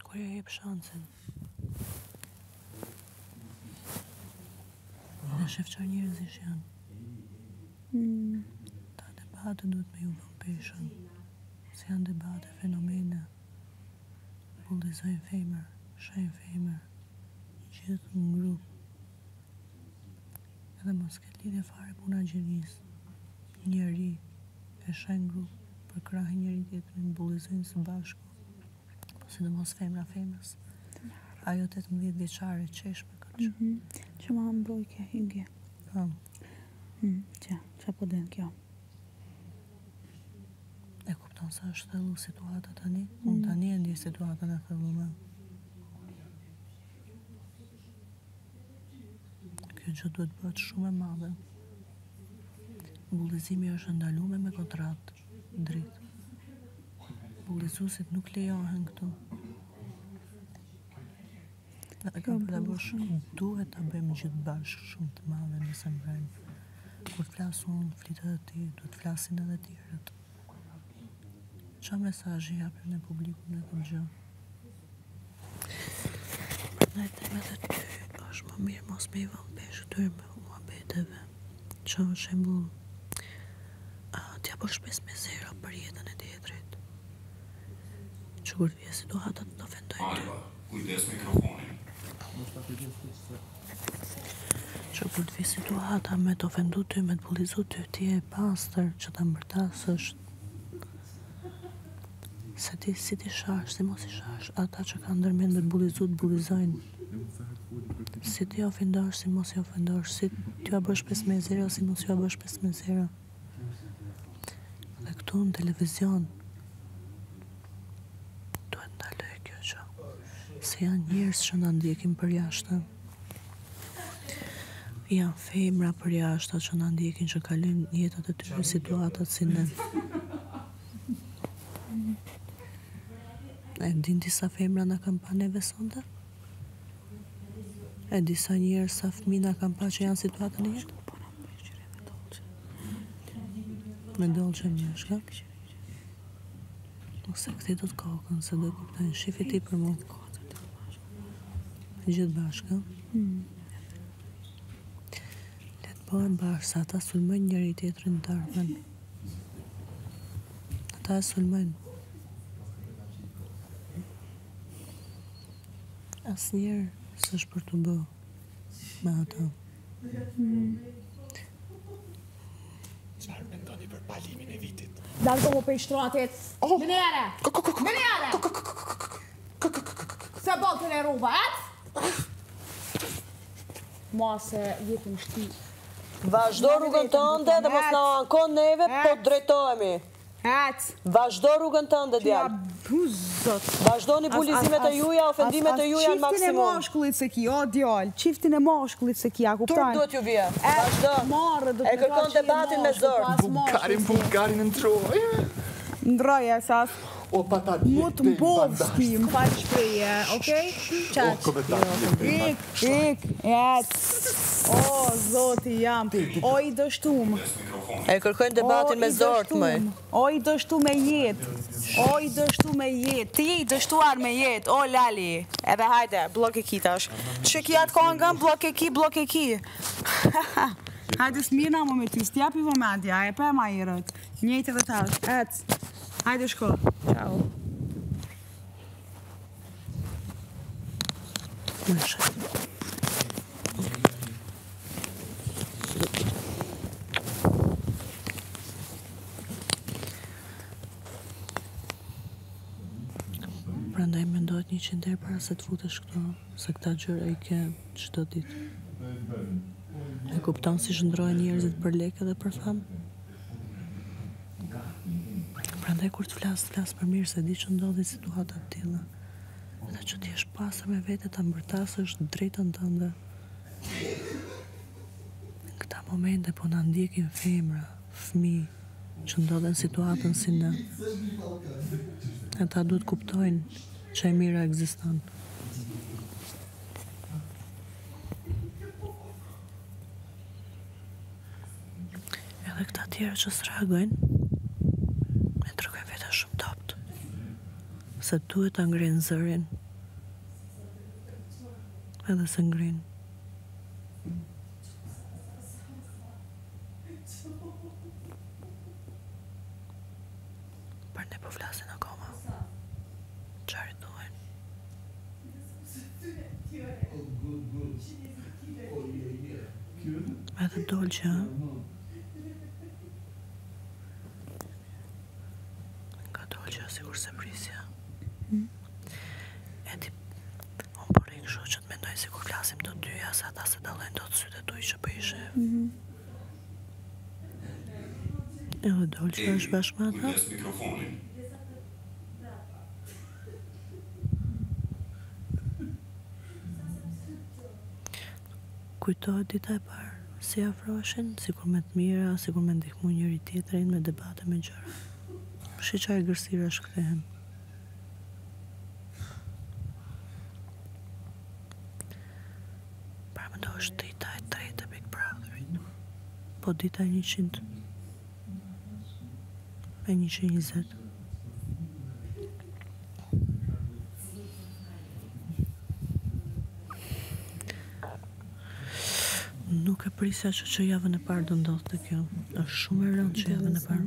Kur ja jep shansin. Dhe shef çfarë njerëzish janë. Ta debate duhet me ju bën peshën. Se janë debate, fenomene. Bullizojnë femër, shajnë femër. Gjithë në grup. Edhe mos ketë lidhje fare puna gjenisë. Njëri e shajnë grup për krahin njëri tjetrin, bullizojnë së bashku. Po sidomos femra femrës. Ajo 18 vjeçare qeshme këtë që. Që ma mbroj ke, hingje. Që po den kjo? E kupton sa është thellu situata tani? Unë tani e ndi situatën e thellume. Kjo gjë duhet bëhet shumë e madhe. Bullizimi është ndaluar me kontratë dritë. Bullizuesit nuk lejohen këtu. Dhe kam për të bësh, duhet të bëjmë gjithë bashkë shumë të madhe nëse mbrojmë. Kur të flas unë, flitet edhe ti, duhet të flasin edhe tjerët. Qa mesazhi japim në publikun në këtë gjë? Prandaj temat e ty është më mirë mos me i vëmë peshë këtyre me muhabeteve. Që në shembull, t'ja bësh 5-0 për jetën e tjetrit. Që kur t'vje situatat të ofendojnë ty. Kujdes mikrofonin. Që kur t'vje situata me të ofendu ty, me të bullizu ty, ti e pastër që ta mbërtasësh. Se ti si ti shash, si mos i shash, ata që kanë ndërmend me të bullizu, të bullizojnë. Si ti ofendosh, si mos i ofendosh, si t'ja bësh 5-0, si mos t'ja bësh 5-0. Dhe këtu në televizion duhet ndaloj kjo që se janë njerëz që na ndjekin për jashtë. Janë femra për jashtë që na ndjekin, që kalojnë jetët e tyre situatat si ne. E din disa femra na kanë pa neve sonte? E disa njerëz sa fëmijë na kanë pa që janë situatën e jetë? Me dolçe një shka? Ose këti do të kokën, se do kuptojnë shifi ti për mu. Gjithë bashkë, letë bëhen bashkë, sa ata sulmojnë njëri tjetrin të ardhmen. Ata e sulmojnë. Asnjëherë s'është për të bë me ata. Çfarë mendoni për palimin e vitit? Dalë më për shtratit. Mënere! Mënere! Se botën e rruba, Mose jetë në shti. Vazhdo rrugën tënde dhe mos na ankon neve, po drejtohemi. Vazhdo rrugën tënde, djalë. Vazhdoni bullizimet e juja, ofendimet e juja në maksimum. Qiftin e mashkullit se ki, o djallë, qiftin e mashkullit se ki, a kuptan? Tur duhet ju vje, vazhdo. E kërkon debatin me zor. Bulgarin në troj. Ndroja, sas. O patat Mu të mbovski, më falë shpreje, okej? Ik, o, zoti jam, o i dështum. E kërkojnë debatin me zor të mëj. O i dështu me jetë, o i dështu me jetë, ti i dështuar me jetë, o lali. Edhe hajde, blok e ki tash. Që ki atë kongën, blok e ki. Hajde s'mirna më me ty, s'tjapi vëmendja, e për ma irët. Njëjtë edhe tash, ecë. Hajde shko, ciao. Prandaj mendohet 100 herë para se të futesh këtu, se këta gjëra i ke çdo ditë. E kupton si shndrohen njerëzit për lekë dhe për famë? Prandaj kur të flas për mirë, se di që ndodhin situata të tilla. Dhe që ti është pasër me vete ta mbërtasësh drejtën tënde. Në këta momente po na ndjekin femra, fëmijë që ndodhen situatën si ne. Ata duhet kuptojnë që e mira ekziston. Edhe këta tjerë që s'reagojnë, e tregojnë vete shumë dopt. Se duhet ta ngrenë zërin, Edhe se ngrin. Për ne po flasin akoma. Çfarë duhen? Edhe dolqe, nga dolqe, sigur se prisja. E ti, unë por i kështu që të mendoj si kur flasim të dyja, sa ta se dalojnë do të sytë tuj që për ishe. Edhe dolqe është bashkë me ata. Kujtohet dita e parë, si afroheshin, sikur me të mira, sikur me ndihmu njëri tjetrin, me debate, me gjëra. Shi çfarë gërsira shkthehen. Para më do është dita e 3 e Big Brotherit, po dita e 100, e 120. Nuk e prisja që javën e parë do ndodhte kjo. Është shumë e rëndë që javën e parë.